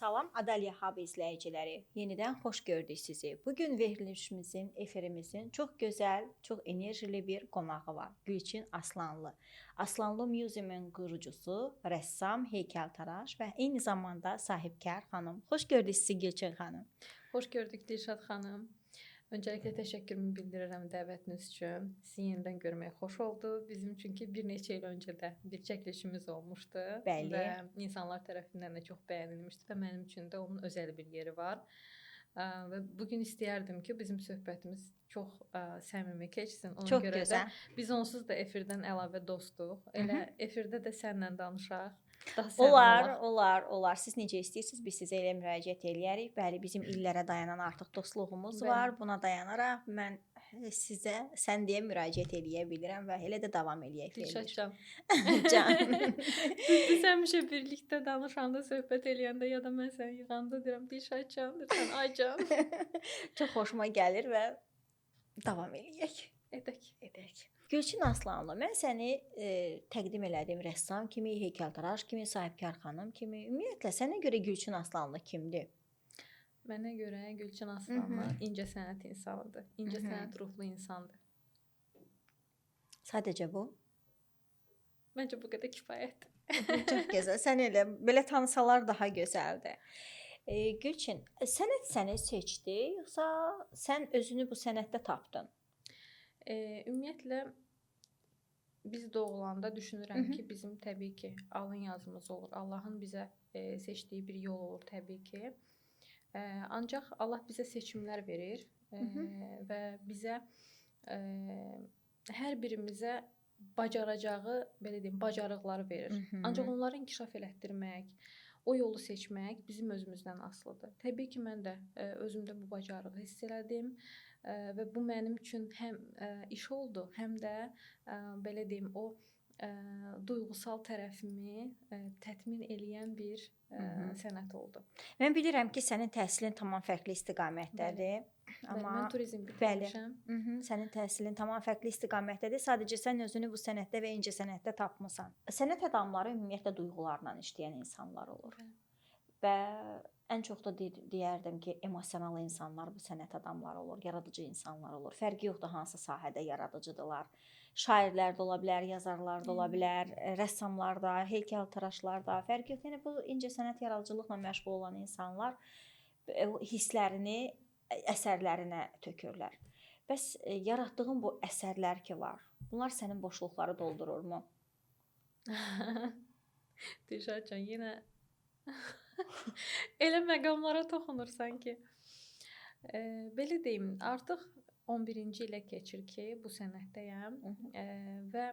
Salam Adalya Hub izləyiciləri. Yenidən xoş gördük sizi. Bugün verilişimizin, efirimizin çox gözəl, çox enerjili bir qonağı var. Gülçin Aslanlı. Aslanlı Museum-un qurucusu, rəssam, heykəltaraş və eyni zamanda sahibkar xanım. Xoş gördük sizi Gülçin xanım. Xoş gördük Dilşad xanım. Öncəliklə təşəkkürümü bildirirəm dəvətiniz üçün. Sizi yenidən görmək xoş oldu. Bizim çünki bir neçə il öncə də bir çəkilişimiz olmuşdu. Bəli. Və insanlar tərəfindən də çox bəyənilmişdi və mənim üçün də onun özəl bir yeri var. Və bugün istəyərdim ki, bizim söhbətimiz çox səmimi keçsin. Ona Çox görə gözəl. də biz onsuz da efirdən əlavə dostuq. Elə efirdə də səninlə danışaq. Daha Olar, olaq. olar. Siz necə istəyirsiniz, biz sizə elə müraciət eləyərik. Bəli, bizim illərə dayanan artıq dostluğumuz Bəli. var. Buna dayanaraq mən sizə sən deyə müraciət eləyə bilirəm və elə də davam eləyək. Dilşadcan. Can. Biz həmişə birlikdə danışanda, söhbət eləyəndə ya da mən səni yığanda deyirəm Dilşadcan, deyirsən Aycan. Çox xoşuma gəlir və davam eləyək. Edək. Gülçin Aslanlı, mən səni təqdim elədim rəssam kimi, heykəltaraş kimi, sahibkar xanım kimi. Ümumiyyətlə sənə görə Gülçin Aslanlı kimdir? Mənə görə Gülçin Aslanlı incəsənət insanıdır. İncəsənət ruhlu insandır. Sadəcə bu? Məncə bu qədər kifayətdir. Çox gözəl. Sən elə belə tanısalar daha gözəldir. Gülçin, sənət səni seçdi, yoxsa sən özünü bu sənətdə tapdın? Ümumiyyətlə biz doğulanda düşünürəm ki, bizim təbii ki, alın yazımız olur. Allahın bizə seçdiyi bir yol olur təbii ki. Ancaq Allah bizə seçimlər verir və bizə hər birimizə bacaracağı, belə deyim, bacarıqları verir. Ancaq onları inkişaf elətdirmək, o yolu seçmək bizim özümüzdən asılıdır. Təbii ki, mən də özümdə bu bacarığı hiss elədim və bu mənim üçün həm iş oldu, həm də belə deyim, o duyğusal tərəfimi tətmin eləyən bir sənət oldu. Mən bilirəm ki, sənin təhsilin tamam fərqli istiqamətdədir. Amma mən turizm bitirmişəm. Sənin təhsilin tamam fərqli istiqamətdədir. Sadəcə sən özünü bu sənətdə və incəsənətdə tapmısan. Sənət adamları ümumiyyətlə duyğularla işləyən insanlar olur. Və ən çox da deyərdim ki, emosional insanlar bu sənət adamları olur, yaradıcı insanlar olur. Fərqi yoxdur hansı sahədə yaradıcıdırlar. Şairlər də ola bilər, yazarlar da ola bilər, rəssamlar da, heykəltaraşlar da. Fərqi yoxdur. Yəni bu incəsənət yaradıcılıqla məşğul olan insanlar hisslərini əsərlərinə tökürlər. Bəs yaratdığın bu əsərlər ki var, bunlar sənin boşluqları doldururmu? Dilşadcan, yenə elə məqamlara toxunursan ki, belə deyim, artıq 11-ci ilə keçir ki, bu sənətdəyəm və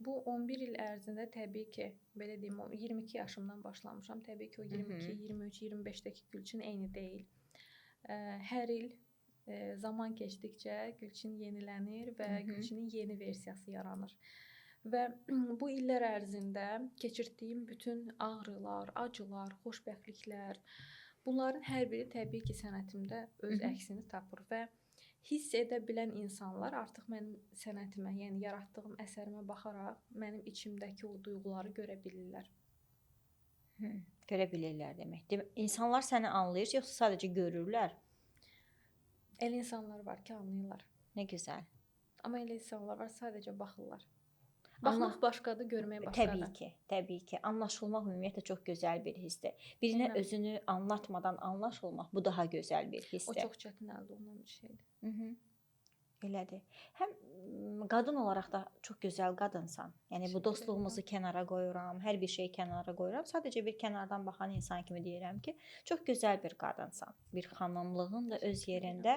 bu 11 il ərzində təbii ki, belə deyim, 22 yaşımdan başlamışam. Təbii ki, o 22, 23, 25-dəki Gülçin eyni deyil. Hər il zaman keçdikcə Gülçin yenilənir və Gülçinin yeni versiyası yaranır. Və bu illər ərzində keçirdiyim bütün ağrılar, acılar, xoşbəxtliklər, bunların hər biri təbii ki, sənətimdə öz əksini tapır və hiss edə bilən insanlar artıq mənim sənətimə, yəni yaratdığım əsərimə baxaraq mənim içimdəki o duyğuları görə bilirlər. Görə bilirlər deməkdir. İnsanlar səni anlayır, yoxsa sadəcə görürlər? Elə insanlar var ki, anlayırlar. Nə gözəl. Amma elə insanlar var, sadəcə baxırlar. Baxmaq başqadır, görmək başqadır. Təbii ki. Anlaşılmaq ümumiyyətlə çox gözəl bir hissdir. Birinə özünü anlatmadan anlaşılmaq bu daha gözəl bir hissdir. O çox çətin əldə olunan bir şeydir. Elədir. Həm qadın olaraq da çox gözəl qadınsan. Yəni bu dostluğumuzu kənara qoyuram, hər bir şeyi kənara qoyuram. Sadəcə bir kənardan baxan insan kimi deyirəm ki, çox gözəl bir qadınsan. Bir xanımlığın da öz yerində,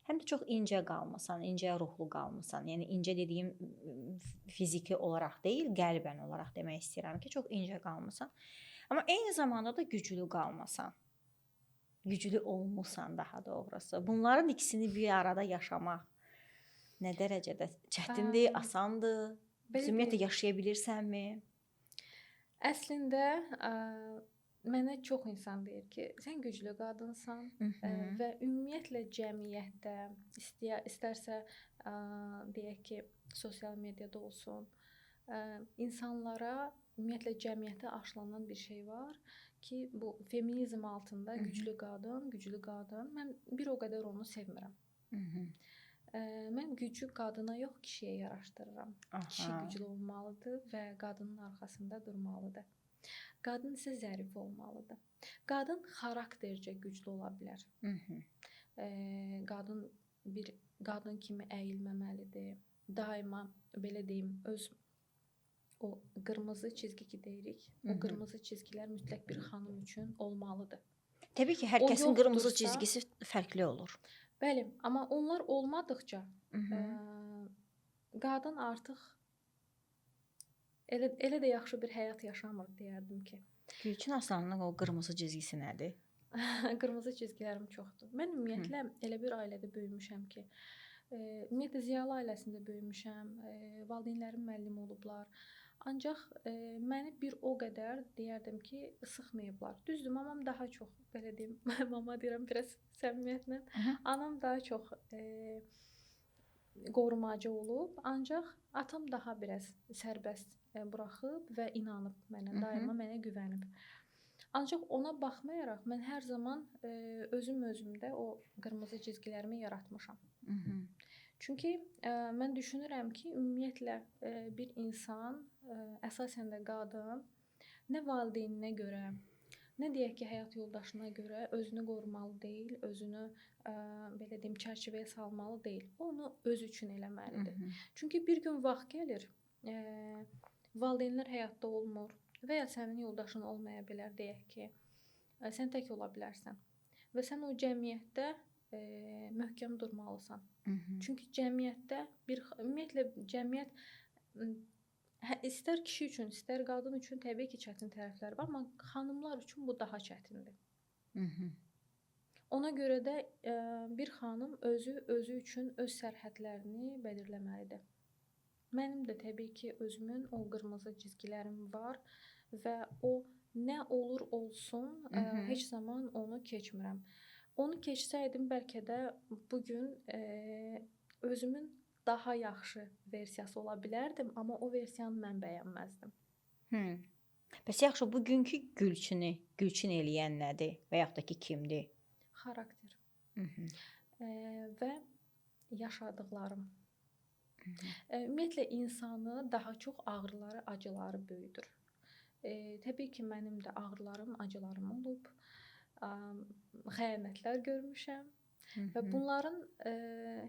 həm də çox incə qalmısan, incə ruhlu qalmısan. Yəni incə dediyim fiziki olaraq deyil, qəlbən olaraq demək istəyirəm ki, çox incə qalmısan. Amma eyni zamanda da güclü qalmasan. Güclü olmusan daha doğrusu. Bunların ikisini bir arada yaşamaq nə dərəcədə çətindir, asandır? Ümumiyyətlə yaşaya bilirsənmi? Əslində mənə çox insan deyir ki, sən güclü qadınsan və ümumiyyətlə cəmiyyətdə istərsə deyək ki, sosial mediada olsun, insanlara ümumiyyətlə cəmiyyətə aşılanan bir şey var ki, bu feminizm altında güclü qadın. Mən bir o qədər onu sevmirəm. Mən gücü qadına yox, kişiyə yaraşdırıram. Kişi Aha. güclü olmalıdır və qadının arxasında durmalıdır. Qadın isə zərif olmalıdır. Qadın xaraktercə güclü ola bilər. Qadın kimi əyilməməlidir. Daima belə deyim, öz o qırmızı çizgi ki deyirik, o qırmızı çizgilər mütləq bir xanım üçün olmalıdır. Təbii ki, hər O kəsin qırmızı yoxdursa- çizgisi fərqli olur. Bəli, amma onlar olmadıqca qadın artıq elə də yaxşı bir həyat yaşamır deyərdim ki. Gülçin Aslanının o qırmızı çizgisi nədir? Qırmızı çizgilərim çoxdur. Mən ümumiyyətlə elə bir ailədə böyümüşəm ki, ümumiyyətlə ziyalı ailəsində böyümüşəm. Valideynlərim müəllim olublar. Ancaq məni bir o qədər deyərdim ki, sıxmayıblar. Düzdür, mamam daha çox belə deyim, mama deyirəm biraz səmimiyyətlə. Anam daha çox qorumacı olub, ancaq atam daha biraz sərbəst buraxıb və inanıb mənə, daima mənə güvənib. Ancaq ona baxmayaraq mən hər zaman özümdə o qırmızı cizgilərimi yaratmışam. Çünki mən düşünürəm ki, ümumiyyətlə bir insan, əsasən də qadın, nə valideyninə görə, nə deyək ki, həyat yoldaşına görə özünü qorumalı deyil, özünü belə deyim, çərçivəyə salmalı deyil. Onu öz üçün eləməlidir. Çünki bir gün vaxt gəlir, valideynlər həyatda olmur və ya sənin yoldaşın olmaya bilər, deyək ki, sən tək ola bilərsən və sən o cəmiyyətdə möhkəm durmalısan. Çünki cəmiyyətdə ümumiyyətlə cəmiyyət istər kişi üçün, istər qadın üçün təbii ki, çətin tərəfləri var, amma xanımlar üçün bu daha çətindir. Ona görə də bir xanım özü üçün öz sərhədlərini belirləməlidir. Mənim də təbii ki, özümün o qırmızı cizgilərim var və o nə olur olsun, heç zaman onu keçmirəm. Onu keçsəydim bəlkə də bugün özümün daha yaxşı versiyası ola bilərdim, amma o versiyanı mən bəyənməzdim. Bəs yaxşı, bugünkü Gülçin eləyən nədir və yaxud da ki, kimdir? Xarakter və yaşadıqlarım. Ümumiyyətlə insanı daha çox ağrıları, acıları böyüdür. Təbii ki, mənim də ağrılarım, acılarım olub. Xəyanətlər görmüşəm və bunların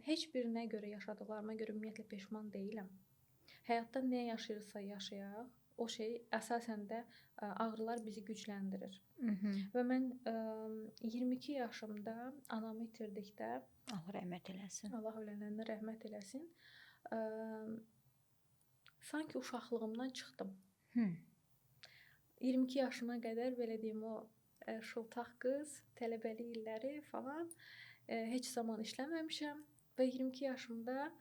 heç birinə görə, yaşadıqlarıma görə ümumiyyətlə peşman deyiləm. Həyatda nə yaşayırsa yaşayaq, o şey əsasən də ağrılar bizi gücləndirir. Və mən 22 yaşımda anamı itirdikdə, Allah rəhmət eləsin. Allah ölənlərinə rəhmət eləsin, sanki uşaqlığımdan çıxdım. 22 yaşına qədər belə deyim, o şıltaq qız, tələbəlik illəri falan heç zaman işləməmişəm və 22 yaşımda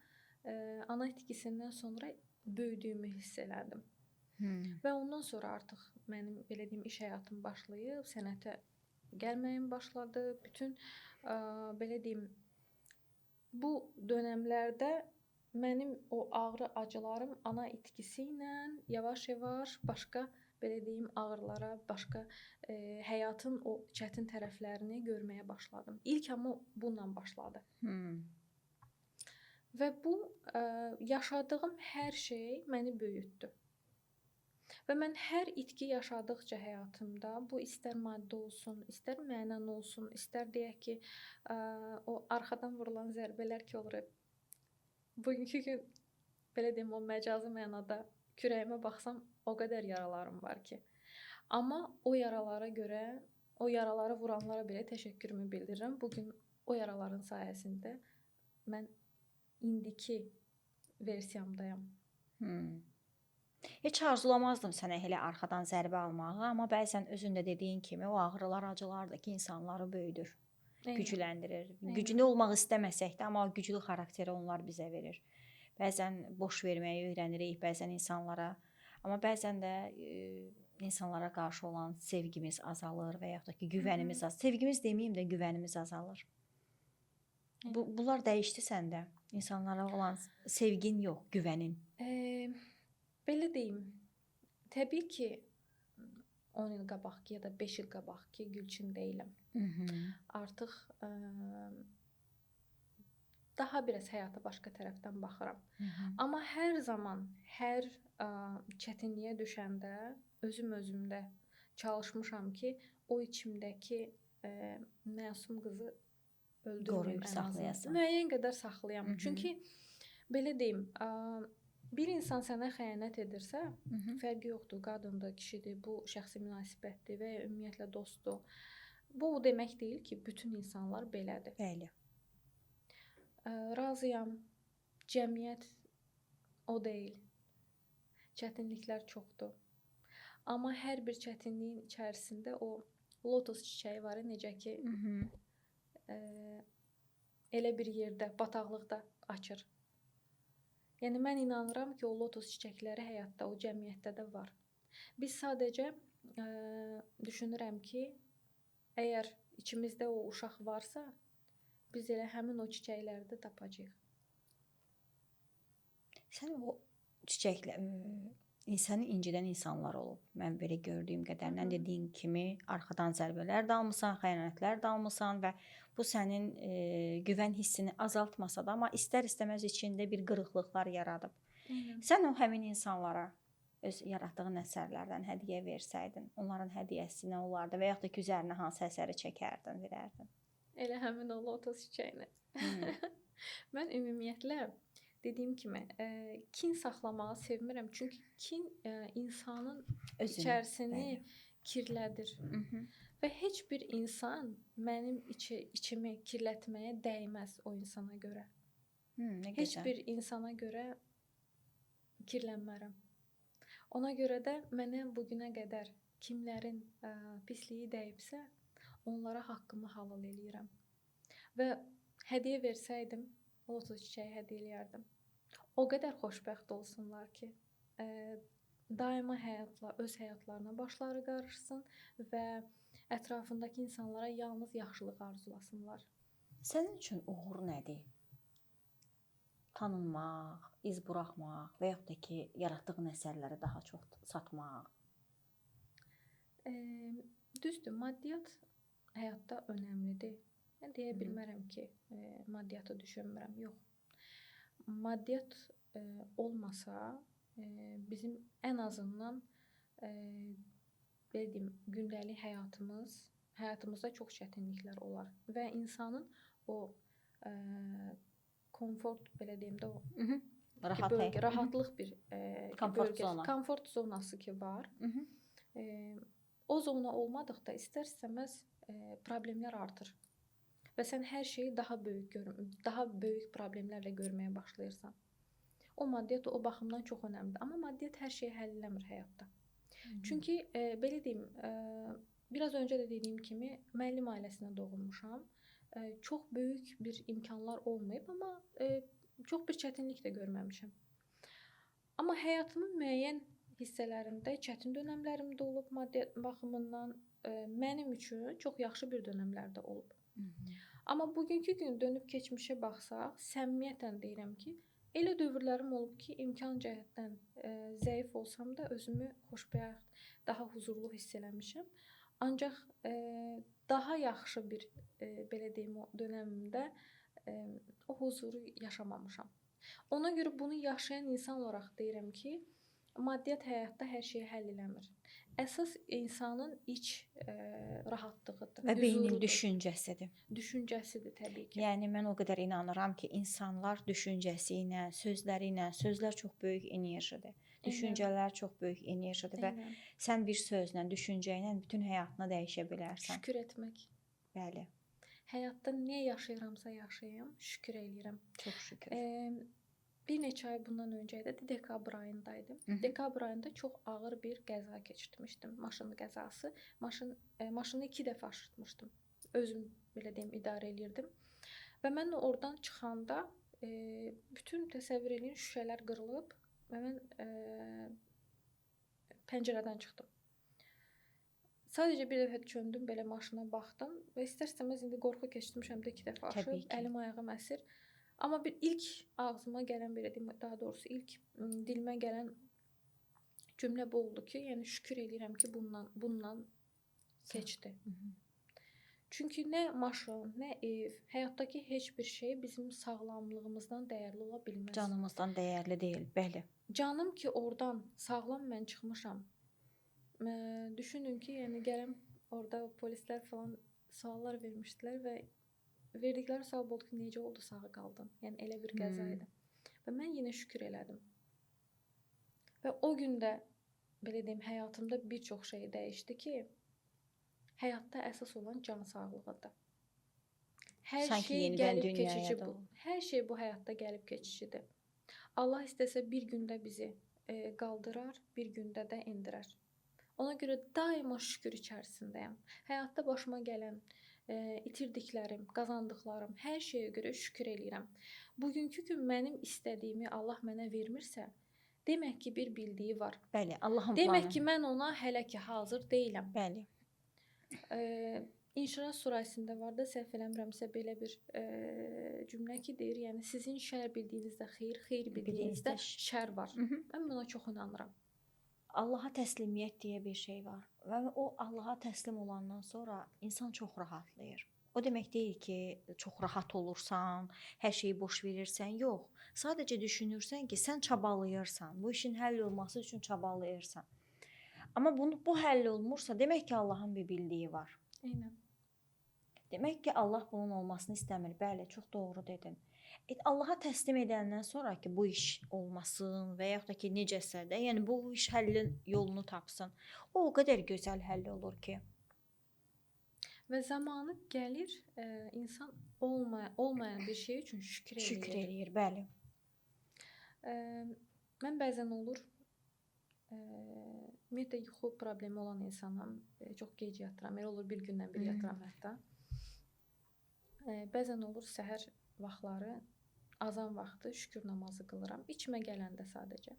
ana itkisindən sonra böyüdüyümü hiss elədim. Və ondan sonra artıq mənim belə deyim iş həyatım başlayıb, sənətə gəlməyim başladı. Bütün belə deyim bu dönəmlərdə mənim o ağrı acılarım ana itkisi ilə yavaş-yavaş başqa belə deyim ağrılara, başqa həyatın o çətin tərəflərini görməyə başladım. İlk amma bununla başladı. Və bu yaşadığım hər şey məni böyütdü. Və mən hər itki yaşadıqca həyatımda, bu istər maddi olsun, istər mənəvi olsun, istər deyək ki, o arxadan vurulan zərbələr ki olur. Bugünkü gün belə deyim, o məcazi mənada kürəyimə baxsam, o qədər yaralarım var ki. Amma o yaralara görə, o yaraları vuranlara belə təşəkkürümü bildirirəm. Bugün o yaraların sayəsində mən indiki versiyamdayam. Heç arzulamazdım sənə elə arxadan zərbə almağı, amma bəzən özün də dediyin kimi o ağrılar, acılar da ki, insanları böyüdür, gücləndirir. Güclü olmaq istəməsək də, amma güclü xarakteri onlar bizə verir. Bəzən boş verməyi öyrənirik, bəzən insanlara, amma bəzən də insanlara qarşı olan sevgimiz azalır və yaxud da ki, güvənimiz azalır. Sevgimiz deməyim də, güvənimiz azalır. Bunlar dəyişdi səndə? İnsanlara olan sevgin yox, güvənin. Belə deyim, təbii ki, 10 il qabaqki ya da 5 il qabaqki Gülçin deyiləm. Artıq daha biraz həyata başqa tərəfdən baxıram. Amma hər zaman, hər çətinliyə düşəndə özümdə çalışmışam ki, o içimdəki məsum qızı öldürməyim Qoruyub ən azından. saxlayasan. Müəyyən qədər saxlayam. Çünki belə deyim, bir insan sənə xəyanət edirsə, fərqi yoxdur, qadındır, kişidir, bu şəxsi münasibətdir və ya ümumiyyətlə dostdur. Bu o demək deyil ki, bütün insanlar belədir. Bəli. Razıyam. Cəmiyyət o deyil. Çətinliklər çoxdur. Amma hər bir çətinliyin içərisində o lotus çiçəyi var, necə ki, elə bir yerdə, bataqlıqda açır. Yəni mən inanıram ki, o lotus çiçəkləri həyatda, o cəmiyyətdə də var. Biz sadəcə düşünürəm ki, əgər içimizdə o uşaq varsa, biz elə həmin o çiçəkləri də tapacağıq. Sən o çiçəklə insanı incidən insanlar olub. Mən belə gördüyüm qədərilə dediyin kimi arxadan zərbələr də almısan, xəyanətlər də almısan və bu sənin güvən hissini azaltmasa da, amma istər-istəməz içində bir qırıqlıqlar yaradıb. Sən o həmin insanlara öz yaratdığın əsərlərdən hədiyyə versəydin, onların hədiyyəsi nə olardı və yaxud da ki, üzərinə hansı əsəri çəkərdin, verərdin? Elə həmin o lotus çiçəyini. Mən ümumiyyətlə dediyim kimi kin saxlamağı sevmirəm. Çünki kin insanın içərisini kirlədir. Və heç bir insan mənim içimi kirlətməyə dəyməz o insana görə. Heç bir insana görə kirlənmərəm. Ona görə də mənə bu günə qədər kimlərin pisliyi dəyibsə, onlara haqqımı halal eləyirəm. Və hədiyyə versəydim, lotus çiçəyi hədiyyə eləyərdim. O qədər xoşbəxt olsunlar ki, daima öz həyatlarına başları qarışsın və ətrafındakı insanlara yalnız yaxşılıq arzulasınlar. Sənin üçün uğur nədir? Tanınmaq, iz buraxmaq və yaxud da ki, yaratdığın əsərləri daha çox satmaq? Düzdür, maddiyyat həyatda önəmlidir. Mən deyə bilmərəm ki, maddiyyatı düşünmürəm. Yox. Maddiyyat olmasa, bizim ən azından belə deyim, gündəlik həyatımızda çox çətinliklər olar və insanın o komfort, belə deyim də, o rahatlıq bir komfort zonası ki var. O zona olmadıqda istər-istəməz problemlər artır. Və sən hər şeyi daha böyük problemlərlə görməyə başlayırsan. O maddiyyat o baxımdan çox önəmlidir. Amma maddiyyat hər şeyi həll eləmir həyatda. Çünki belə deyim, biraz öncə də dediyim kimi, müəllim ailəsinə doğulmuşam. Çox böyük bir imkanlar olmayıb, amma çox bir çətinlik də görməmişəm. Amma həyatımın müəyyən hissələrində çətin dönəmlərim də olub maddiyyat baxımından. Mənim üçün çox yaxşı bir dönəmlər də olub. Amma bugünkü gün dönüb keçmişə baxsaq, səmimiyyətlə deyirəm ki, elə dövrlərim olub ki, imkan cəhətdən zəif olsam da özümü xoşbəxt, daha huzurlu hiss eləmişəm. Ancaq daha yaxşı bir, belə deyim, o dönəmimdə o huzuru yaşamamışam. Ona görə bunu yaşayan insan olaraq deyirəm ki, maddiyyat həyatda hər şeyi həll eləmir. Əsas insanın iç rahatlığıdır. Və beynin düşüncəsidir. Düşüncəsidir təbii ki. Yəni mən o qədər inanıram ki, insanlar düşüncəsi ilə, sözləri ilə, sözlər çox böyük enerjidir. Düşüncələr çox böyük enerjidir və sən bir sözlə, düşüncə ilə bütün həyatını dəyişə bilərsən. Şükür etmək. Bəli. Həyatda nə yaşayıramsa yaşayıram, şükür eləyirəm. Çox şükür. Bir neçə ay bundan öncə idi, dekabr ayındaydım. Dekabr ayında çox ağır bir qəza keçirmişdim, maşın qəzası. Maşını 2 dəfə aşırtmışdım. Özüm belə deyim, idarə eləyirdim. Və mən oradan çıxanda bütün təsəvvür eləyin şüşələr qırılıb və mən pəncərədən çıxdım. Sadəcə bir dəfə çöndüm, belə maşına baxdım və istər-istəməz indi qorxu keçirmişəm də 2 dəfə aşıb, əlim ayağım əsir. Amma ilk ağzıma gələn, belə deyim, daha doğrusu ilk dilimə gələn cümlə bu oldu ki, yəni şükür eləyirəm ki, bundan keçdi. Çünki nə maşın, nə ev, həyatdakı heç bir şey bizim sağlamlığımızdan dəyərli ola bilməz. Canımızdan dəyərli deyil, bəli. Canım ki, oradan sağlam mən çıxmışam. Düşünün ki, yəni gələm orada polislər falan suallar vermişdilər və verdikləri sual oldu ki, necə oldu sağ qaldın? Yəni elə bir qəza idi. Və mən yenə şükür elədim. Və o gün də belə deyim, həyatımda bir çox şey dəyişdi ki, həyatda əsas olan can sağlığıdır. Hər Sanki şey yenidən gəlib dünyaya keçici bu. doğdun. Hər şey bu həyatda gəlib keçicidir. Allah istəsə bir gündə bizi qaldırar, bir gündə də endirər. Ona görə daima şükür içərisindəyəm. Həyatda başıma gələn, itirdiklərim, qazandıqlarım, hər şeyə görə şükür eləyirəm. Bugünkü gün mənim istədiyimi Allah mənə vermirsə, demək ki, bir bildiyi var. Bəli, Allahın Demək planı. ki, mən ona hələ ki hazır deyiləm. Bəli. İnşirah surəsində var da, səhv eləmirəmsə belə bir cümlə ki, deyir, yəni sizin şər bildiyinizdə xeyir, xeyir bildiyinizdə şər var. Mən buna çox inanıram. Allaha təslimiyyət deyə bir şey var. Və o Allaha təslim olandan sonra insan çox rahatlayır. O demək deyil ki, çox rahat olursan, hər şeyi boş verirsən. Yox. Sadəcə düşünürsən ki, sən çabalayırsan. Bu işin həll olması üçün çabalayırsan. Amma bu həll olmursa, demək ki, Allahın bir bildiyi var. Eynən. Demək ki, Allah bunun olmasını istəmir. Bəli, çox doğru dedin. Allaha təslim edəndən sonra ki, bu iş olmasın və yaxud da ki, necəsə də, yəni bu iş həllin yolunu tapsın. O qədər gözəl həll olur ki. Və zamanı gəlir, insan olmayan bir şey üçün şükür eləyir. Şükür eləyir, bəli. Mən bəzən olur, ümumiyyətlə yuxu problemi olan insanam. Çox gec yatıram. Elə olur bir gündən bir yatıram hətta. Bəzən olur səhər vaxtları, azan vaxtı şükür namazı qılıram. İçmə gələndə sadəcə.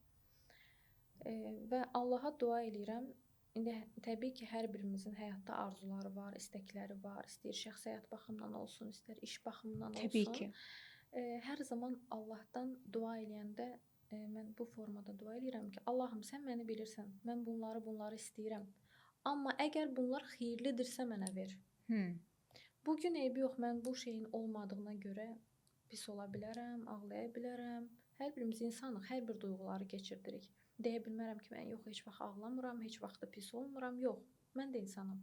Və Allaha dua eləyirəm. İndi təbii ki, hər birimizin həyatda arzuları var, istəkləri var. İstəyir şəxsi həyat baxımından olsun, istər iş baxımından olsun. Təbii ki. Hər zaman Allahdan dua eləyəndə mən bu formada dua eləyirəm ki, Allahım, sən məni bilirsən. Mən bunları istəyirəm. Amma əgər bunlar xeyirlidirsə mənə ver. Bugün eybi yox, mən bu şeyin olmadığına görə pis ola bilərəm, ağlaya bilərəm. Hər birimiz insanıq, hər bir duyğuları keçirdirik. Deyə bilmərəm ki, mən yox, heç vaxt ağlamıram, heç vaxt da pis olmuram. Yox, mən də insanım.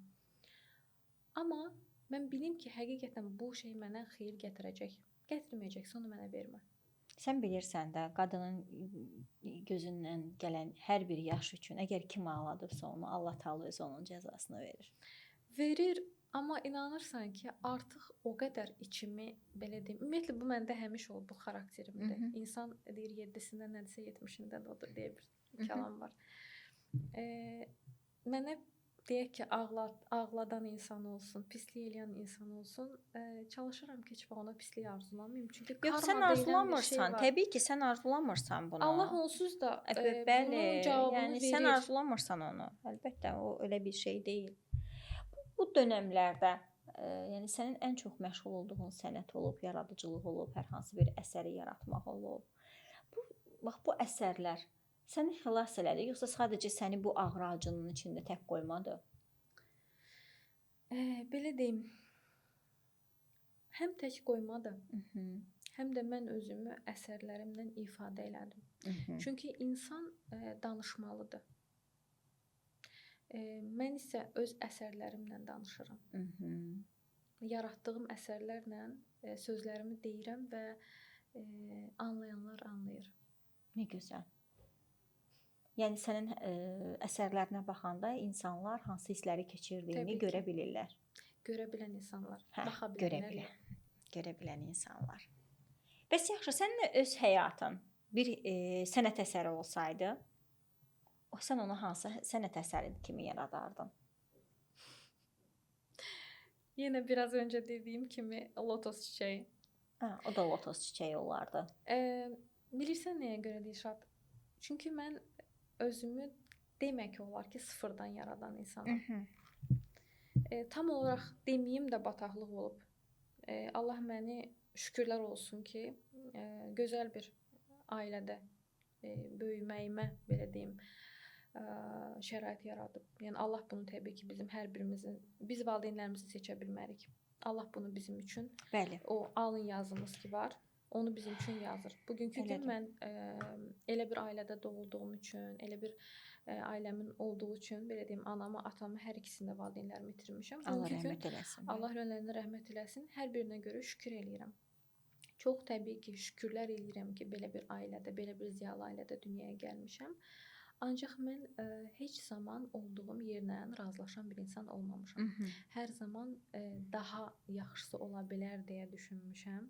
Amma mən bilim ki, həqiqətən bu şey mənə xeyir gətirəcək. Gətirməyəcəksə onu mənə vermə. Sən bilirsən də, qadının gözündən gələn hər bir yaş üçün, əgər kim ağladıbsa onu, Allah Taala özü onun cəzasını verir. Verir. Amma inanırsan ki, artıq o qədər içimi, belə deyim, ümumiyyətlə bu məndə həmişə olub, bu xarakterimdir. İnsan deyir 7-sində nədirsə 70-də də odur deyə bir kəlam var. Mənə deyək ki, ağladan insan olsun, pislik eləyən insan olsun, çalışıram ki, heç vaxt ona pislik arzulamayım. Çünki karma sən arzulamırsan, təbii ki, sən arzulamırsan bunu. Allah onsuz da bəli, bunun cavabını yəni verir. sən arzulamırsan onu. Əlbəttə, o elə bir şey deyil. Bu dönəmlərdə, yəni sənin ən çox məşğul olduğun sənət olub, yaradıcılıq olub, hər hansı bir əsəri yaratmaq olub. Bu əsərlər səni xilas elədi, yoxsa sadəcə səni bu ağracının içində tək qoymadı? Belə deyim, həm tək qoymadı, həm də mən özümü əsərlərimlə ifadə elədim. Çünki insan danışmalıdır. Mən isə öz əsərlərimlə danışıram. Yaratdığım əsərlərlə sözlərimi deyirəm və anlayanlar anlayır. Nə gözəl. Yəni sənin əsərlərinə baxanda insanlar hansı hissləri keçirdiyini görə bilirlər. Görə bilən insanlar, baxa bilənlər. Görə bilən insanlar. Bəs yaxşı, sənin öz həyatın bir sənət əsəri olsaydı, sən onu hansı sənət əsəri kimi yaradardın? Yenə biraz öncə dediyim kimi lotos çiçəyi. O da lotos çiçəyi olardı. Bilirsən nəyə görə Dilşad? Çünki mən özümü demək olar ki, sıfırdan yaradan insanam. Tam olaraq deməyim də bataqlıq olub. Allah məni şükürlər olsun ki, gözəl bir ailədə böyüməyimə, belə deyim, şərait yaradıb. Yəni Allah bunu təbii ki, bizim hər birimizin, biz valideynlərimizi seçə bilmərik. Allah bunu bizim üçün, Bəli. o alın yazımız ki var, onu bizim üçün yazır. Bugünkü gün Elədir. mən elə bir ailədə doğulduğum üçün, elə bir ailəmin olduğu üçün, belə deyim, anamı, atamı, hər ikisini də valideynlərimi itirmişəm. Allah Bugünkü gün rəhmət eləsin. Allah ölənlərinə rəhmət eləsin. Hər birinə görə şükür eləyirəm. Çox təbii ki, şükürlər eləyirəm ki, belə bir ailədə, belə bir ziyalı ailədə dünyaya gəlmişəm. Ancaq mən heç zaman olduğum yerlə razılaşan bir insan olmamışam. Hər zaman daha yaxşısı ola bilər deyə düşünmüşəm.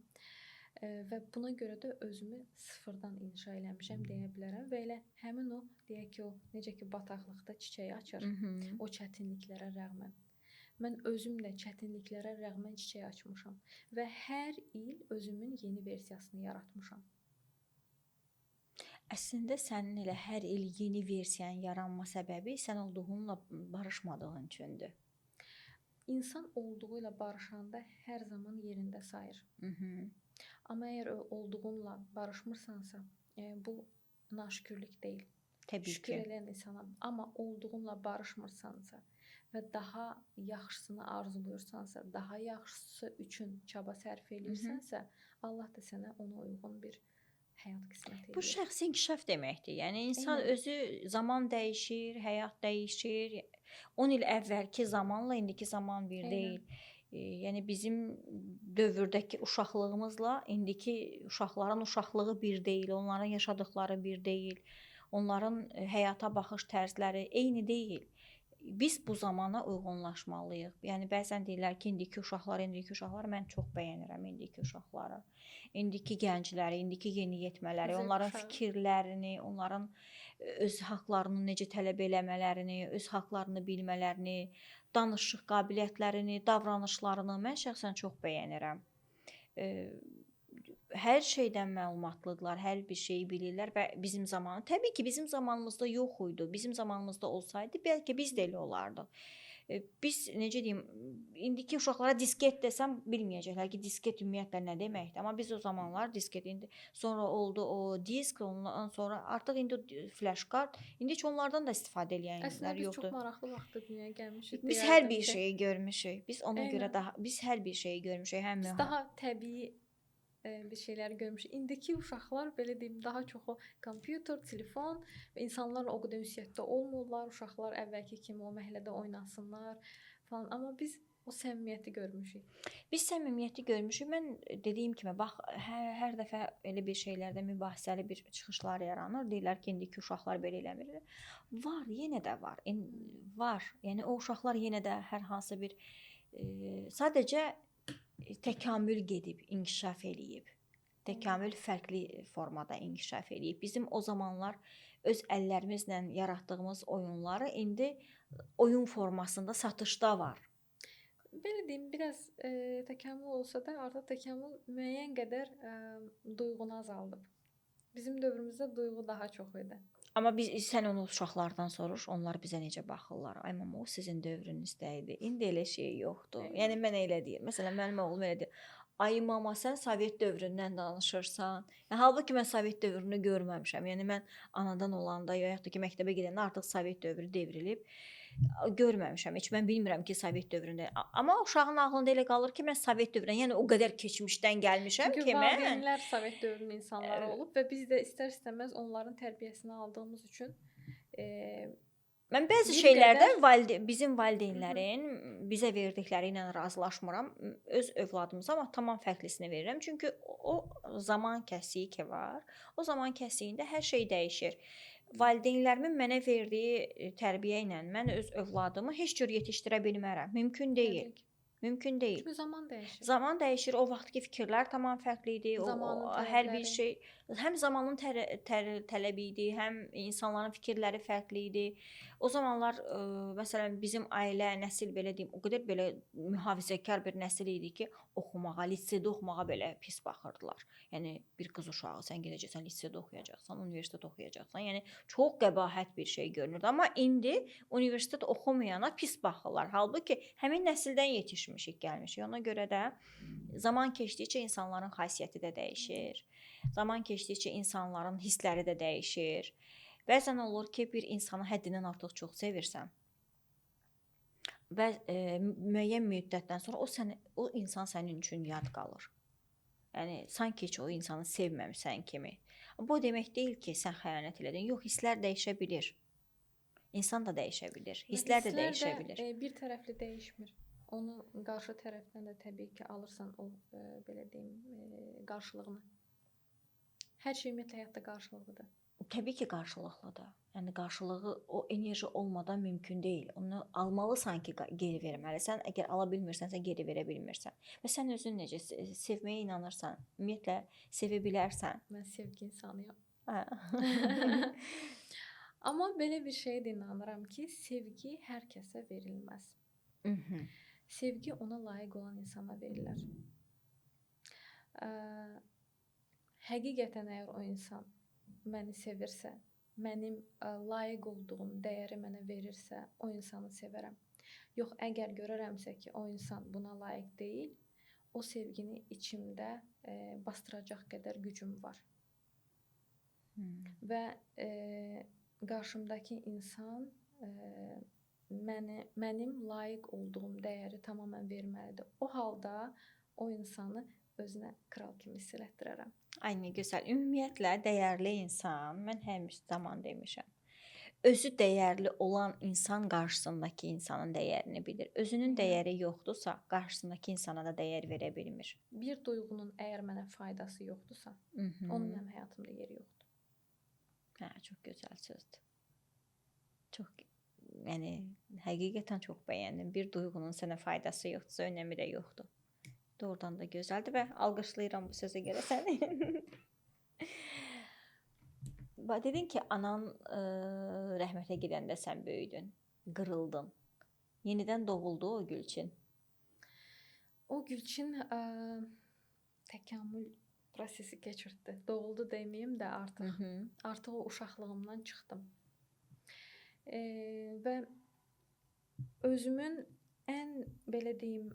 Və buna görə də özümü sıfırdan inşa eləmişəm deyə bilərəm və elə həmin o, deyək ki, o necə ki bataqlıqda çiçək açır, o çətinliklərə rəğmən. Mən özüm də çətinliklərə rəğmən çiçək açmışam və hər il özümün yeni versiyasını yaratmışam. Əslində sənin elə hər il yeni versiyanın yaranma səbəbi sən olduğunla barışmadığın üçündür. İnsan olduğu ilə barışanda hər zaman yerində sayır. Amma əgər olduğunla barışmırsansa, bu naşükürlük deyil. Təbii ki. Şükür eləyən insana. Amma olduğunla barışmırsansa və daha yaxşısını arzuluyursansa, daha yaxşısı üçün çaba sərf edirsənsə, Allah da sənə ona uyğun bir həyat qismət edir. Bu şəxsi inkişaf deməkdir. Yəni insan özü zaman dəyişir, həyat dəyişir. 10 il əvvəlki zamanla indiki zaman bir deyil. Yəni bizim dövrdəki uşaqlığımızla indiki uşaqların uşaqlığı bir deyil. Onların yaşadıkları bir deyil. Onların həyata baxış tərzləri eyni deyil. Biz bu zamana uyğunlaşmalıyıq. Yəni bəzən deyirlər ki, indiki uşaqlar, mən çox bəyənirəm indiki uşaqları. İndiki gəncləri, indiki yeniyetmələri, onların fikirlərini, onların öz haqlarını necə tələb eləmələrini, öz haqlarını bilmələrini, danışıq qabiliyyətlərini, davranışlarını mən şəxsən çox bəyənirəm. Hər şeydən məlumatlıdırlar, hər bir şeyi bilirlər və bizim zamanımızda, təbii ki, bizim zamanımızda yox idi. Bizim zamanımızda olsaydı, bəlkə biz də elə olardıq. Biz, necə deyim, indiki uşaqlara disket desəm bilməyəcəklər ki, disket ümumiyyətlə nə deməkdir. Amma biz o zamanlar disket, indi sonra oldu o disk, ondan sonra artıq indi flash kart, indi heç onlardan da istifadə edən yoxdur. Əslində biz çox maraqlı vaxtda dünyaya gəlmişik. Biz hər bir şeyi görmüşük. Biz ona görə daha, biz hər bir şeyi görmüşük. Biz daha təbii bir şeyləri görmüşük. İndiki uşaqlar, belə deyim, daha çox o kompüter, telefon və insanlarla o qədər ünsiyyətdə olmurlar. Uşaqlar əvvəlki kimi o məhəllədə oynasınlar falan. Amma biz o səmimiyyəti görmüşük. Biz səmimiyyəti görmüşük. Mən dediyim kimi, bax, hər dəfə elə bir şeylərdə mübahisəli bir çıxışlar yaranır. Deyirlər ki, indiki uşaqlar belə eləmirlər. Var, yenə də var. Var. Yəni o uşaqlar yenə də hər hansı bir sadəcə təkamül gedib, inkişaf eləyib. Təkamül fərqli formada inkişaf eləyib. Bizim o zamanlar öz əllərimizlə yaratdığımız oyunları indi oyun formasında satışda var. Belə deyim, biraz təkamül olsa da artıq təkamül müəyyən qədər duyğunu azaldıb. Bizim dövrümüzdə duyğu daha çox idi. Amma sən onu uşaqlardan soruş, onlar bizə necə baxırlar. Ay mama, o sizin dövrünüzdə idi. İndi elə şey yoxdur. Yəni mən elə deyirəm. Məsələn, mənim oğlum elə deyir. Ay mama, sən Sovet dövründən danışırsan. Yəni halbuki mən Sovet dövrünü görməmişəm. Yəni mən anadan olanda, ya da ki məktəbə gedəndə artıq Sovet dövrü devrilib. Görməmişəm. Heç mən bilmirəm ki, Sovet dövründə. Amma uşağın ağlında elə qalır ki, mən Sovet dövründən, yəni o qədər keçmişdən gəlmişəm ki, mən. Valideynlər Sovet dövrünün insanları olub və biz də istər-istəməz onların tərbiyəsini aldığımız üçün mən bəzi şeylərdə bizim valideynlərin bizə verdikləri ilə razılaşmıram. Öz övladımıza amma tamam fərqlisini verirəm. Çünki o zaman kəsiyi ki var. O zaman kəsiyində hər şey dəyişir. Valideynlərimin mənə verdiyi tərbiyə ilə mən öz övladımı heç cür yetişdirə bilmərəm. Mümkün deyil. Mümkün deyil. Çünki zaman dəyişir. Zaman dəyişir. O vaxtki fikirlər tamam fərqli idi. Hər bir şey həm zamanın tələbi idi, həm insanların fikirləri fərqli idi. O zamanlar məsələn bizim ailə, nəsil belə deyim, o qədər belə mühafizəkar bir nəsil idi ki, oxumağa, lisedə oxumağa belə pis baxırdılar. Yəni bir qız uşağı sən gedəcəksən, lisedə oxuyacaqsan, universitet oxuyacaqsan. Yəni çox qəbahət bir şey görünürdü. Amma indi universitet oxumayana pis baxırlar. Halbuki həmin nəsildən yetişmişik, gəlmişik. Ona görə də zaman keçdikcə insanların xasiyyəti də dəyişir. Zaman keçdikcə insanların hissləri də dəyişir. Bəzən olur ki, bir insanı həddindən artıq çox sevirsən və müəyyən müddətdən sonra o insan sənin üçün yad qalır. Yəni sanki heç o insanı sevməmisən kimi. Bu demək deyil ki, sən xəyanət elədin. Yox, hisslər dəyişə bilər. İnsan da dəyişə bilər. Hisslər də dəyişə bilər. Bir tərəfli dəyişmir. Onu qarşı tərəfdən də təbii ki alırsan o belə deyim qarşılığını. Hər şey ümumiyyətlə həyatda qarşılıqlıdır. Təbii ki, qarşılıqlıdır. Yəni qarşılığı o enerji olmadan mümkün deyil. Onu almalısan ki, geri verməlisən. Əgər ala bilmirsənsə, geri verə bilmirsən. Və sən özün necə sevməyə inanırsan, ümumiyyətlə sevə bilərsən. Mən sevgi insanıyam. Hə. Amma belə bir şeyə də inanıram ki, sevgi hər kəsə verilməz. Sevgi ona layiq olan insana verilər. Həqiqətən əgər o insan məni sevirsə, mənim layiq olduğum dəyəri mənə verirsə, o insanı sevərəm. Yox, əgər görərəmsə ki, o insan buna layiq deyil, o sevgini içimdə bastıracaq qədər gücüm var. Və qarşımdakı insan mənim layiq olduğum dəyəri tamamilə verməlidir. O halda o insanı özünə kral kimi hiss elətdirərəm. Ay nə gözəl. Ümumiyyətlə dəyərli insan, mən həmişə zaman demişəm. Özü dəyərli olan insan qarşısındakı insanın dəyərini bilir. Özünün dəyəri yoxdursa, qarşısındakı insana da dəyər verə bilmir. Bir duyğunun əgər mənə faydası yoxdursa, onun mənim həyatımda yeri yoxdur. Hə, çox gözəl sözdür. Çox, yəni həqiqətən çox bəyəndim. Bir duyğunun sənə faydası yoxdursa, önəmi də yoxdur. Doğrudan da gözəldir və alqışlayıram bu sözə görə səni. Dedin ki, anan rəhmətə gedəndə sən böyüdün, qırıldın. Yenidən doğuldu o Gülçin. O Gülçin təkamül prosesi keçirdi. Doğuldu deməyim də artıq o uşaqlığımdan çıxdım. Və özümün ən belə deyim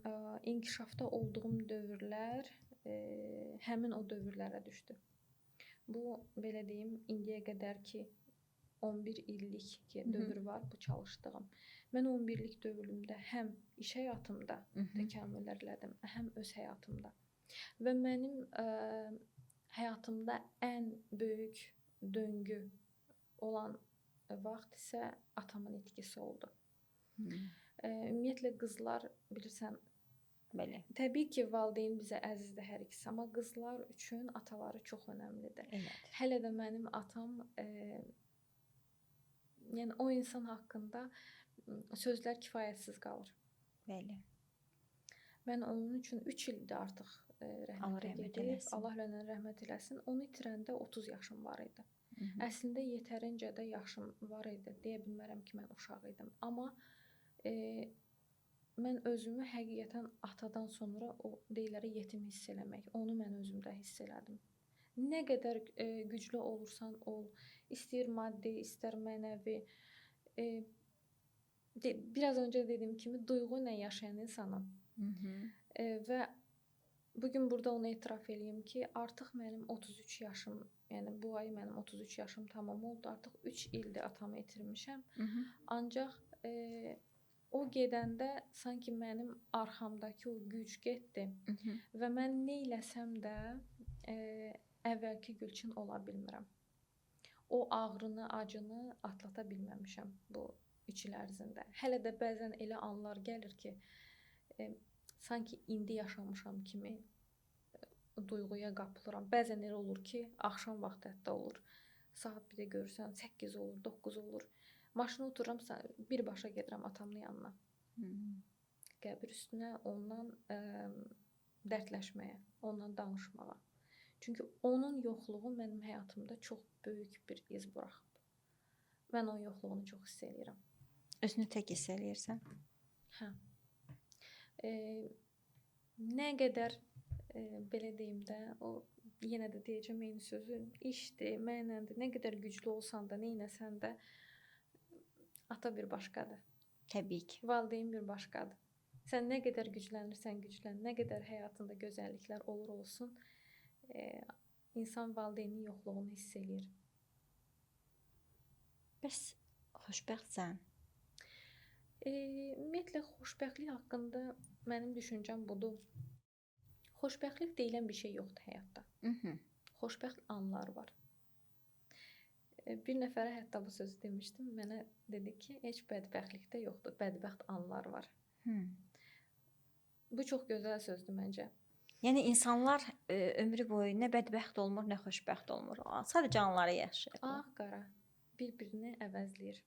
inkişafda olduğum dövrlər həmin o dövrlərə düşdü. Bu belə deyim indiyə qədər ki 11 illik dövr var bu çalışdığım. Mən 11-lik dövrümdə həm iş həyatımda təkamüllər elədim, həm öz həyatımda. Və mənim həyatımda ən böyük döngü olan vaxt isə atamın itkisi oldu. Ümumiyyətlə qızlar bilirsən, Bəli. Təbii ki, valideyn bizə əzizdir hər ikisi, amma qızlar üçün ataları çox önəmlidir. Evet. Hələ də mənim atam yəni o insan haqqında sözlər kifayətsiz qalır. Bəli. Mən onun üçün 3 ildir artıq rəhmətə gedib, Allah lənə rəhmət eləsin. Onu itirəndə 30 yaşım var idi. Əslində yetərincə də yaşım var idi. Deyə bilmərəm ki, mən uşaq idim. Amma mən özümü həqiqətən atadan sonra o deyirlər yetim hiss eləmək. Onu mən özümdə hiss elədim. Nə qədər güclü olursan ol, istər maddi, istər mənəvi. Biraz öncə dediyim kimi duyğu ilə yaşayan insanam. Və bugün burada onu etiraf eləyim ki, artıq mənim 33 yaşım, yəni bu ay mənim 33 yaşım tamam oldu. Artıq 3 ildir atamı itirmişəm. Ancaq o gedəndə sanki mənim arxamdakı o güc getdi və mən nə eləsəm də əvvəlki Gülçin ola bilmirəm. O ağrını, acını atlata bilməmişəm bu 3 il ərzində. Hələ də bəzən elə anlar gəlir ki, sanki indi yaşamışam kimi duyğuya qapılıram. Bəzən elə olur ki, axşam vaxtı hətta olur. Saat 1-də görürsən 8 olur, 9 olur. Maşına otururam, birbaşa gedirəm atamın yanına. Qəbir üstünə ondan dərdləşməyə, ondan danışmağa. Çünki onun yoxluğu mənim həyatımda çox böyük bir iz buraxıb. Mən onun yoxluğunu çox hiss eləyirəm. Özünü tək hiss eləyirsən? Hə. Nə qədər belə deyim də, o yenə də deyəcəm eyni sözü, işdir, mənəndir. Nə qədər güclü olsan da, nə etsən də ata bir başqadır. Təbii ki. Valideyn bir başqadır. Sən nə qədər güclənirsən, güclən, nə qədər həyatında gözəlliklər olur olsun, insan valideynin yoxluğunu hiss eləyir. Bəs xoşbəxtsən? Ümumiyyətlə xoşbəxtlik haqqında mənim düşüncəm budur. Xoşbəxtlik deyilən bir şey yoxdur həyatda. Xoşbəxt anlar var. Bir nəfərə hətta bu sözü demişdim. Mənə dedi ki, heç bədbəxtlikdə yoxdur, bədbəxt anlar var. Bu çox gözəl sözdür məncə. Yəni insanlar ömrü boyu nə bədbəxt olmur, nə xoşbəxt olmur. Sadəcə anları yaşayır. Ağ-qara bir-birini əvəzləyir.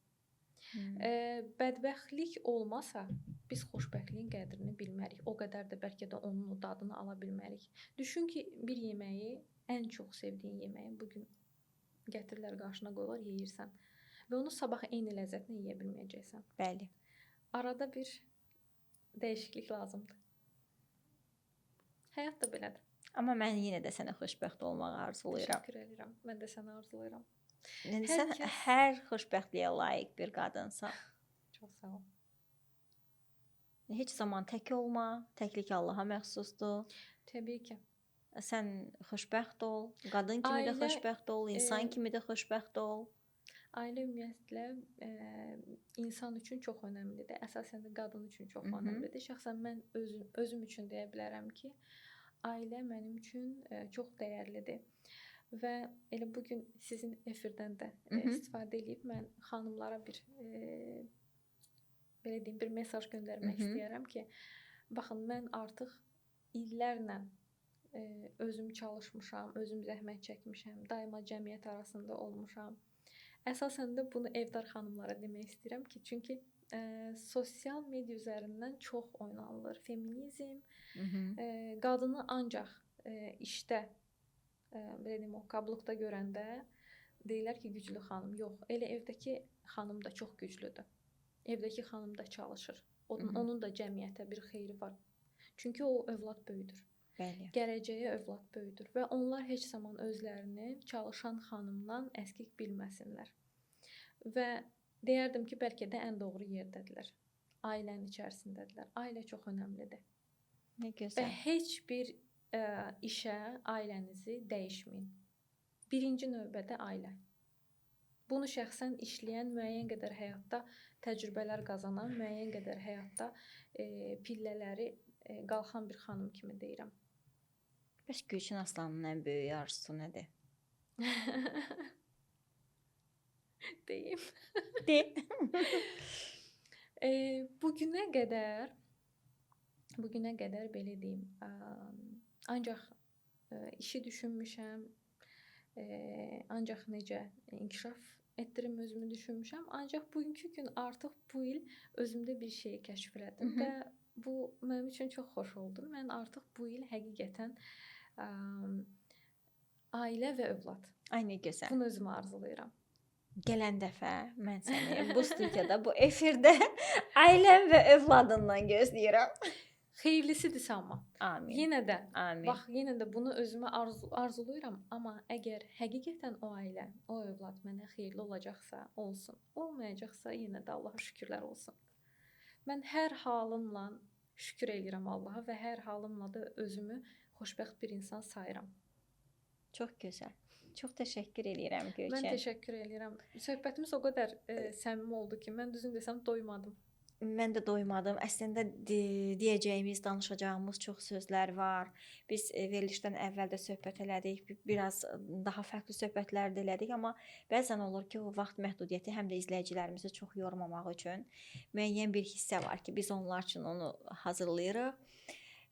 Bədbəxtlik olmasa biz xoşbəxtliyin qədrini bilmərik. O qədər də bəlkə də onun dadını ala bilmərik. Düşün ki, bir yeməyi, ən çox sevdiyin yeməyi bu gün gətirirlər qarşına qoyurlar, yeyirsən və onu sabah eyni ləzzətlə yeyə bilməyəcəksən. Bəli. Arada bir dəyişiklik lazımdır. Həyat da belədir. Amma mən yenə də sənə xoşbəxt olmağı arzulayıram. Təşəkkür edirəm. Mən də səni arzulayıram. Yəni sən hər xoşbəxtliyə layiq bir qadınsan. Çox sağ ol. Heç zaman tək olma. Təklik Allaha məxsusdur. Təbii ki. Sən xoşbəxt ol. Qadın kimi də xoşbəxt ol, insan kimi də xoşbəxt ol. Ailə ümumiyyətlə insan üçün çox önəmlidir. Əsasən də qadın üçün çox önəmlidir. Şəxsən mən özüm üçün deyə bilərəm ki, ailə mənim üçün çox dəyərlidir. Və elə bu gün sizin efirdən də istifadə edib mən xanımlara bir belə deyim, bir mesaj göndərmək istəyirəm ki, baxın, mən artıq illərlə özüm çalışmışam, özüm zəhmət çəkmişəm, daima cəmiyyət arasında olmuşam. Əsasən də bunu evdar xanımlara demək istəyirəm ki, çünki sosial media üzərindən çox oynanılır. Feminizm qadını ancaq işdə belə deyim, o qablıqda görəndə deyirlər ki, güclü xanım. Yox, elə evdəki xanım da çox güclüdür. Evdəki xanım da çalışır. Onun da cəmiyyətə bir xeyri var. Çünki o övlad böyüdür. Bəli. Gələcəyə övlad böyüdür və onlar heç zaman özlərini çalışan xanımdan əskik bilməsinlər. Və deyərdim ki, bəlkə də ən doğru yerdədirlər. Ailənin içərisindədirlər. Ailə çox önəmlidir. Nə gözəl. Və heç bir işə ailənizi dəyişməyin. Birinci növbədə ailə. Bunu şəxsən işləyən, müəyyən qədər həyatda təcrübələr qazanan, müəyyən qədər həyatda pillələri qalxan bir xanım kimi deyirəm. Bəs Gülçin Aslanın ən böyük arzusu nədir? Deyim. De. Bugünə qədər belə deyim, ancaq işi düşünmüşəm, ancaq necə inkişaf etdirim özümü düşünmüşəm, ancaq bugünkü gün artıq bu il özümdə bir şey kəşf elədim və bu mənim üçün çox xoş oldu. Mən artıq bu il həqiqətən ailə və övlad. Ay nə gözəl. Bunu özümə arzulayıram. Gələn dəfə mən səni bu studiyada, bu efirdə ailəm və övladından gözləyirəm. Xeyirlisidirsə amma. Amin. Yenə də, Amin. bax, yenə də bunu özümə arzulayıram, amma əgər həqiqətən o ailə, o övlad mənə xeyirli olacaqsa, olsun. Olmayacaqsa, yenə də Allaha şükürlər olsun. Mən hər halımla şükür edirəm Allaha və hər halımla da özümü xoşbəxt bir insan sayıram. Çox gözəl. Çox təşəkkür edirəm Gülçin. Mən təşəkkür edirəm. Söhbətimiz o qədər səmimi oldu ki, mən düzünü desəm doymadım. Mən də doymadım. Əslində deyəcəyimiz, danışacağımız çox sözlər var. Biz verilişdən əvvəl də söhbət elədik. Biraz daha fərqli söhbətlər də elədik, amma bəzən olur ki, o vaxt məhdudiyyəti həm də izləyicilərimizi çox yormamaq üçün müəyyən bir hissə var ki, biz onlar üçün onu hazırlayırıq.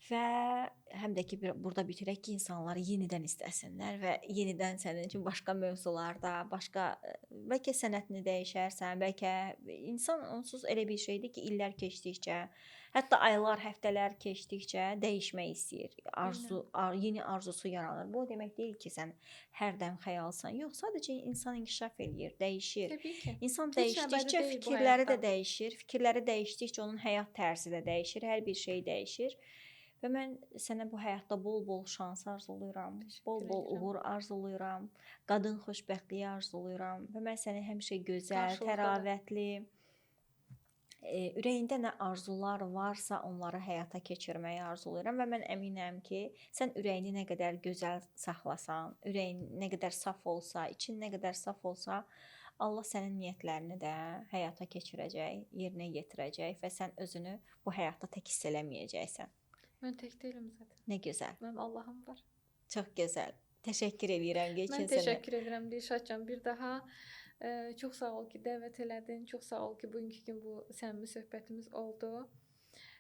Və həm də ki, burada bitirək ki, insanlar yenidən istəsinlər və yenidən sənin üçün başqa mövzularda, başqa bəlkə sənətini dəyişərsən, bəlkə insan onsuz elə bir şeydir ki, illər keçdikcə, hətta aylar, həftələr keçdikcə dəyişmək istəyir. Yeni arzusu yaranır. Bu demək deyil ki, sən hərdən xəyalsan. Yox, sadəcə insan inkişaf eləyir, dəyişir. Təbii ki. İnsan dəyişdikcə fikirləri də dəyişir. Fikirləri dəyişdikcə onun həyat tərzi də dəyişir, hər bir şey dəyişir. Və mən sənə bu həyatda bol-bol şans arzulayıram, bol-bol uğur arzulayıram, qadın xoşbəxtliyi arzulayıram və mən səni həmişə gözəl, təravətli, ürəyində nə arzular varsa onları həyata keçirməyi arzulayıram və mən əminəm ki, sən ürəyini nə qədər gözəl saxlasan, ürəyin nə qədər saf olsa, için nə qədər saf olsa, Allah sənin niyyətlərini də həyata keçirəcək, yerinə yetirəcək və sən özünü bu həyatda tək hiss eləməyəcəksən. Mən tək deyiləm zaten. Nə gözəl. Mənim Allahım var. Çox gözəl. Təşəkkür edirəm Gülçin Mən sənə. təşəkkür edirəm Dilşadcan. Bir daha çox sağ ol ki, dəvət elədin. Çox sağ ol ki, bugünkü gün bu səmimi söhbətimiz oldu.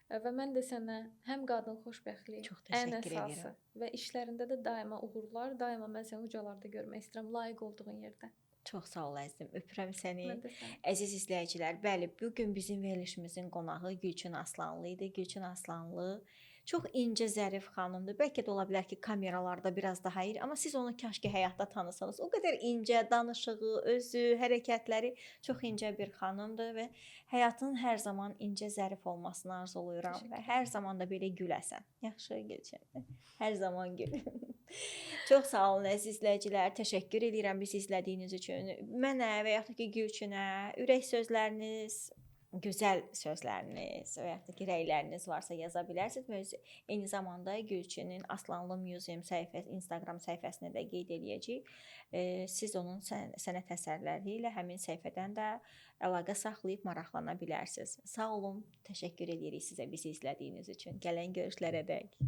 Və mən də sənə həm qadın xoşbəxtliyi, Çox ən təşəkkür əsası edirəm. və işlərində də daima uğurlar, daima mən səni ucalarda görmək istəyirəm, layiq olduğun yerdə. Çox sağ ol əzizim. Öpürəm səni. Mən də səni. Əziz izləyicilər, bəli, bu gün bizim verilişimizin qonağı Gülçin Aslanlı idi. Gülçin Aslanlı çox incə, zərif xanımdır. Bəlkə də ola bilər ki, kameralarda biraz daha iri, amma siz onu kaş ki həyatda tanısanız. O qədər incə danışığı, özü, hərəkətləri çox incə bir xanımdır və həyatın hər zaman incə, zərif olmasını arzulayıram və hər zaman da belə güləsən. Yaxşı Gülçin. Hər zaman gül. Çox sağ olun əziz izləyicilər. Təşəkkür edirəm bizi izlədiyiniz üçün. Mənə və yaxud da ki Gülçinə ürək sözləriniz, gözəl sözləriniz və yaxud da ki rəyləriniz varsa yaza bilərsiniz. Eyni zamanda Gülçinin Aslanlı Museum səhifəsi, Instagram səhifəsini də qeyd eləyəcəyik. Siz onun sənət əsərləri ilə həmin səhifədən də əlaqə saxlayıb maraqlana bilərsiniz. Sağ olun, təşəkkür edirik sizə bizi izlədiyiniz üçün. Gələn görüşlərədək.